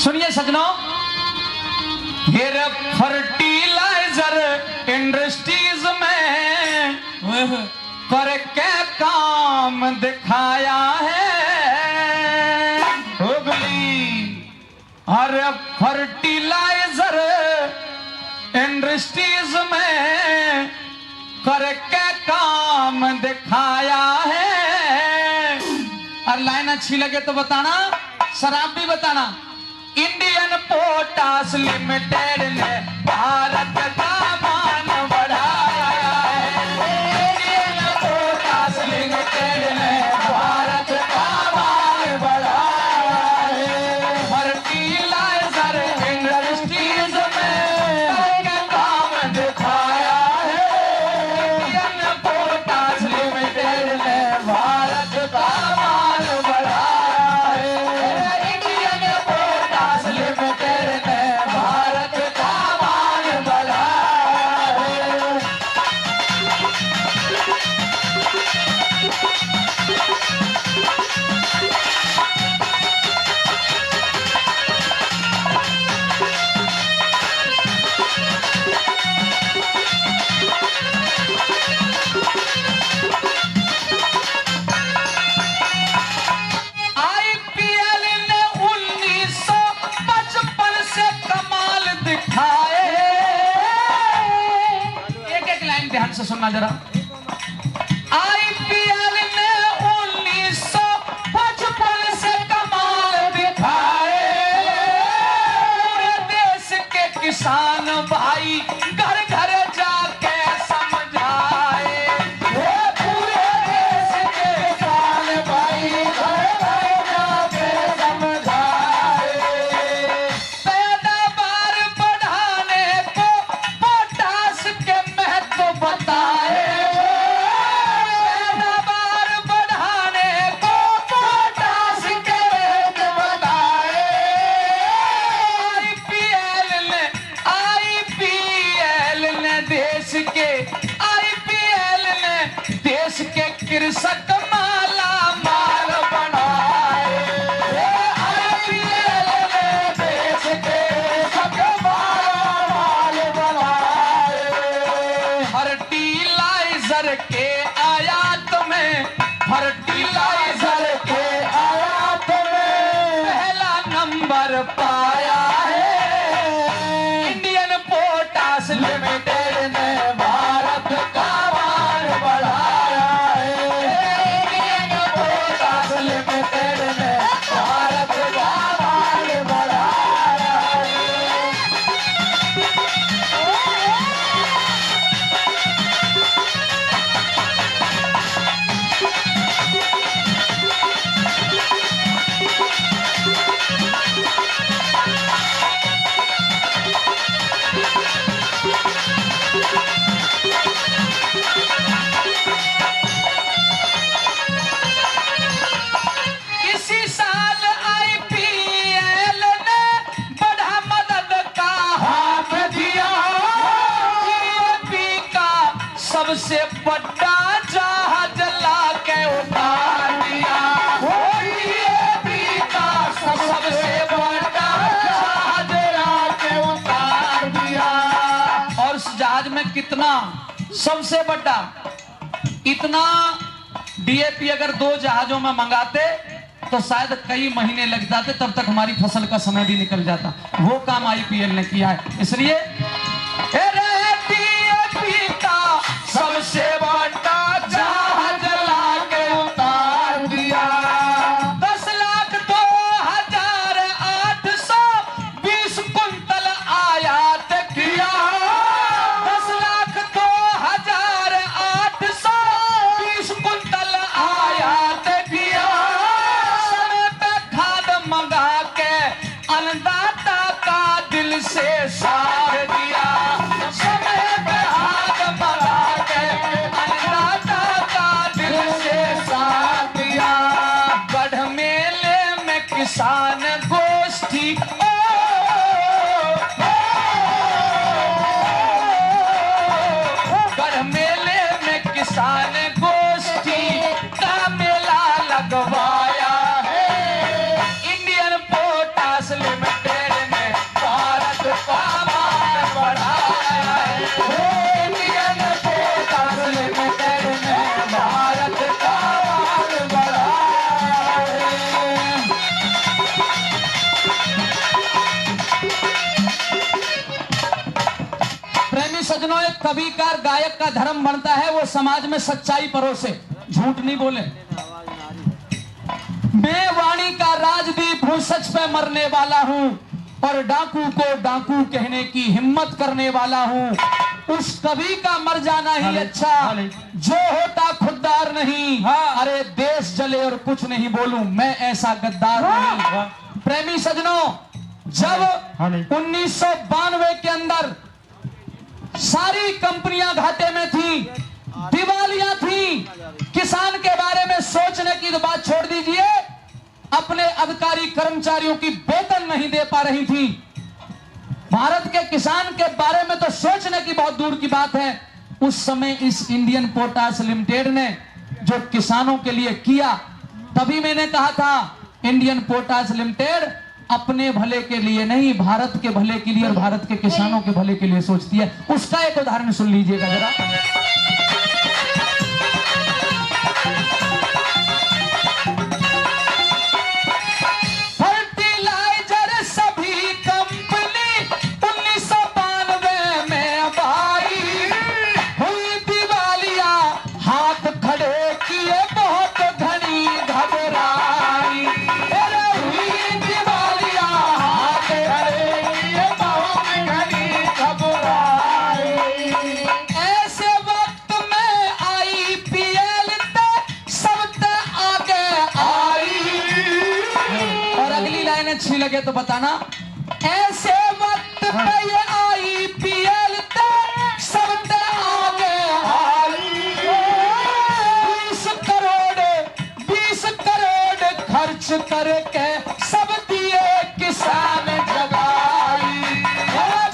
सुनिए सजनों, ये fertiliser industries में करके काम दिखाया है हुगली। हर फर्टिलाइजर इंडस्ट्रीज में करके काम दिखाया है। और लाइन अच्छी लगे तो बताना, शराब भी बताना। इंडियन पोटास लिमिटेड ने भारत का मान बढ़ाया है। इंडियन पोटास लिमिटेड ने भारत का मान बढ़ाया है। फर्टिलाइजर इंडस्ट्रीज में काम दिखाया है। इंडियन पोटास लिमिटेड ने भारत का मान बढ़ाया है। इंडियन पोटास लिमिटेड ने भारत का मान बढ़ाया है। आईपीएल ने 1955 से कमाल दिखाए। एक एक लाइन ध्यान से सुनना जरा। आईपीएल ने 1955 से कमाल दिखाए। पूरे देश के किसान भाई घर घर जाके समझाए। पूरे देश के किसान भाई घर घर जाके समझाए। पैदावार बढ़ाने को पोटास के महत्व बताए। पैदावार बढ़ाने को पोटास के महत्व बताए। आईपीएल ने देश के कृषक माला माल बनाए। आईपीएल ने देश के कृषक माला माल बनाए। फर्टिलाइजर के आयात में, फर्टिलाइजर के आयात में पहला नंबर पाया है। इंडियन पोटास लिमिटेड ने भारत का मान बढ़ाया है। इंडियन पोटास लिमिटेड ने भारत का मान बढ़ाया है। इसी साल आईपीएल ने बड़ा मदद का हाथ दिया। यूपी का सबसे बड़ा जहाज लाके उतार दिया। यूपी का सबसे बड़ा जहाज लाके उतार दिया। और उस जहाज में कितना, सबसे बड़ा इतना डीएपी अगर 2 जहाजों में मंगाते तो शायद कई महीने लग जाते, तब तक हमारी फसल का समय भी निकल जाता। वो काम आईपीएल ने किया है। इसलिए डीएपी का सबसे बड़ा जहाज लाके उतार दिया। 10,02,820 कुंतल आयात किया। 10,02,820 कुंतल आयात किया। समय पे खाद मंगा के अन्नदाता का दिल से साथ दिया। कविकार गायक का धर्म बनता है वो समाज में सच्चाई परोसे, झूठ नहीं बोले। मैं वाणी का राजदीप हूं, सच पे मरने वाला हूं और डाकू को डाकू कहने की हिम्मत करने वाला हूं। उस कवि का मर जाना ही अच्छा जो होता खुददार नहीं। अरे देश जले और कुछ नहीं बोलूं, मैं ऐसा गद्दार नहीं। प्रेमी सजनों, जब 1992 के अंदर सारी कंपनियां घाटे में थी, दिवालियां थी, किसान के बारे में सोचने की तो बात छोड़ दीजिए, अपने अधिकारी कर्मचारियों की वेतन नहीं दे पा रही थी। भारत के किसान के बारे में तो सोचने की बहुत दूर की बात है। उस समय इस इंडियन पोटास लिमिटेड ने जो किसानों के लिए किया, तभी मैंने कहा था इंडियन पोटास लिमिटेड अपने भले के लिए नहीं, भारत के भले के लिए और भारत के किसानों के भले के लिए सोचती है। उसका एक उदाहरण सुन लीजिएगा जरा। अच्छी लगे तो बताना। ऐसे वक्त पे ये IPL सब आगे आई। 20 करोड़ खर्च करके सब दिए किसान जगाई।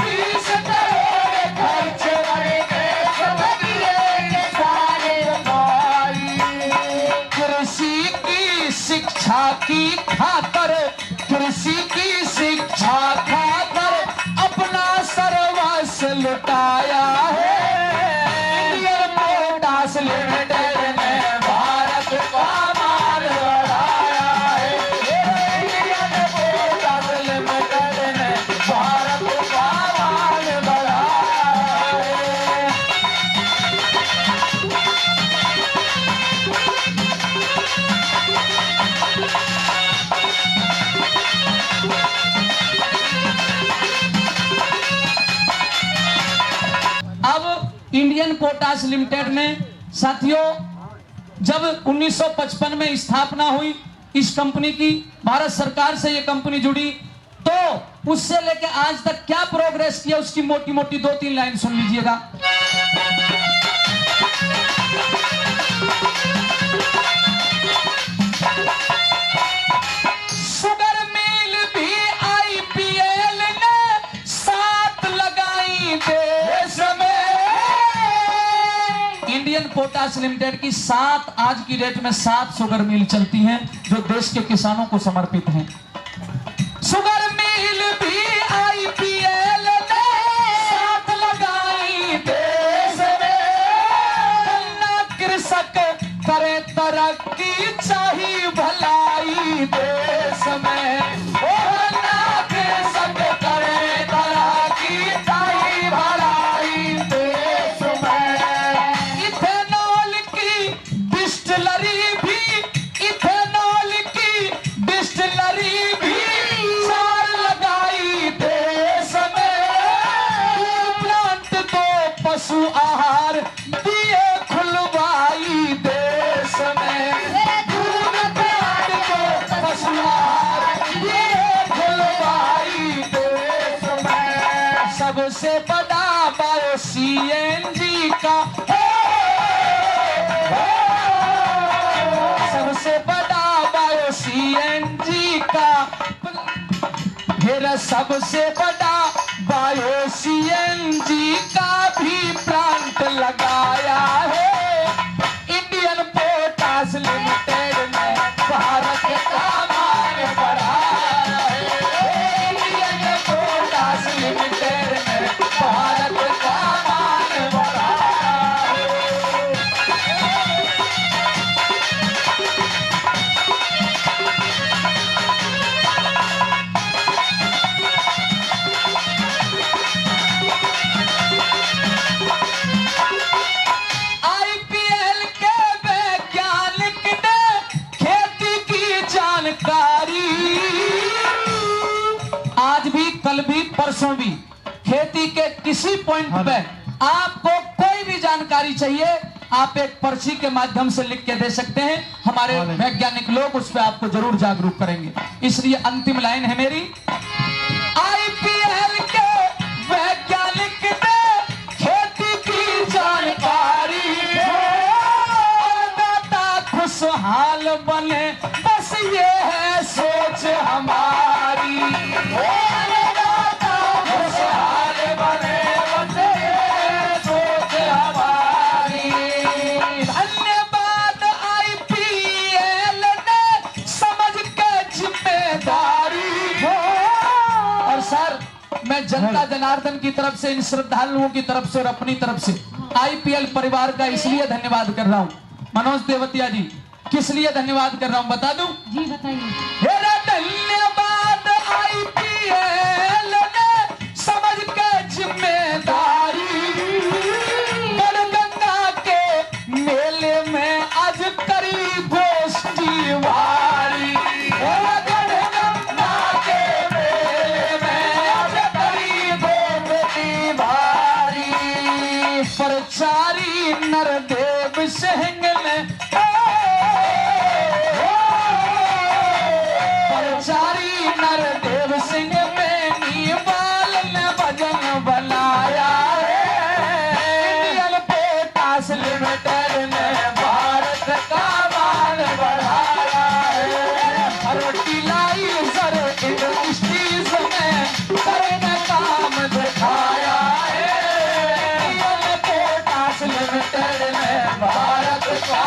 20 करोड़ खर्च करके सब दिए किसान जगाई। कृषि की शिक्षा की खातर, कृषि की शिक्षा खातर अपना सर्वस्व लुटाया है। इंडियन पोटास लिमिटेड ने भारत का मान बढ़ाया है। इंडियन पोटास लिमिटेड ने भारत का मान बढ़ाया है। इंडियन पोटास लिमिटेड में साथियों, जब 1955 में स्थापना हुई इस कंपनी की, भारत सरकार से यह कंपनी जुड़ी, तो उससे लेकर आज तक क्या प्रोग्रेस किया उसकी मोटी मोटी 2-3 लाइन सुन लीजिएगा। शुगर मिल भी IPL ने साथ लगाई देश में। इंडियन पोटास लिमिटेड की 7 आज की डेट में 7 शुगर मिल चलती हैं जो देश के किसानों को समर्पित हैं। शुगर मिल भी IPL ने साथ लगाई देश में। गन्ना कृषक करे तरक्की, चाहिए भलाई देश में। गन्ना कृषक करे तरक्की, चाहिए भलाई देश में। डिस्टिलरी भी 4 लगाई देश में। प्लांट 2 पशु आहार दिए खुलवाई देश में। दूध प्लांट 2 पशु आहार दिए खुलवाई देश में। सबसे बड़ा बायो CNG का, सबसे बड़ा बायो CNG का, फिर सबसे बड़ा बायो CNG का भी प्लांट लगाया है। इंडियन पोटास लिमिटेड ने भारत का मान बढ़ाया है। इंडियन पोटास लिमिटेड ने भारत का मान बढ़ाया है। परसों भी खेती के किसी पॉइंट पे आपको कोई भी जानकारी चाहिए, आप एक पर्ची के माध्यम से लिख के दे सकते हैं। हमारे वैज्ञानिक लोग उस पर आपको जरूर जागरूक करेंगे। इसलिए अंतिम लाइन है मेरी, आईपीएल के वैज्ञानिक ने खेती की जानकारी, अन्नदाता खुशहाल बने बस ये है सोच हमारी। अन्नदाता खुशहाल बने बस ये है सोच हमारी। धन्यवाद आईपीएल ने समझ के जिम्मेदारी। और सर, मैं जनता जनार्दन की तरफ से, इन श्रद्धालुओं की तरफ से और अपनी तरफ से आईपीएल परिवार का इसलिए धन्यवाद कर रहा हूं। मनोज देवतिया जी, किस लिए धन्यवाद कर रहा हूं बता दूं? जी बताइए। धन्यवाद आईपीएल ने समझ के जिम्मेदारी, गंगा के मेले में आज करी गोष्ठी वारी। गंगा के मेले में आज करी गोष्ठी वारी। प्रचारी नरदेव सिंह ने प्रचारी नरदेव सिंह बेनीवाल ने भजन बनाया है। इंडियन पोटास लिमिटेड ने भारत का मान बढ़ाया है। फर्टिलाइजर इंडस्ट्रीज में करने काम दिखाया है। इंडियन पोटास लिमिटेड ने भारत का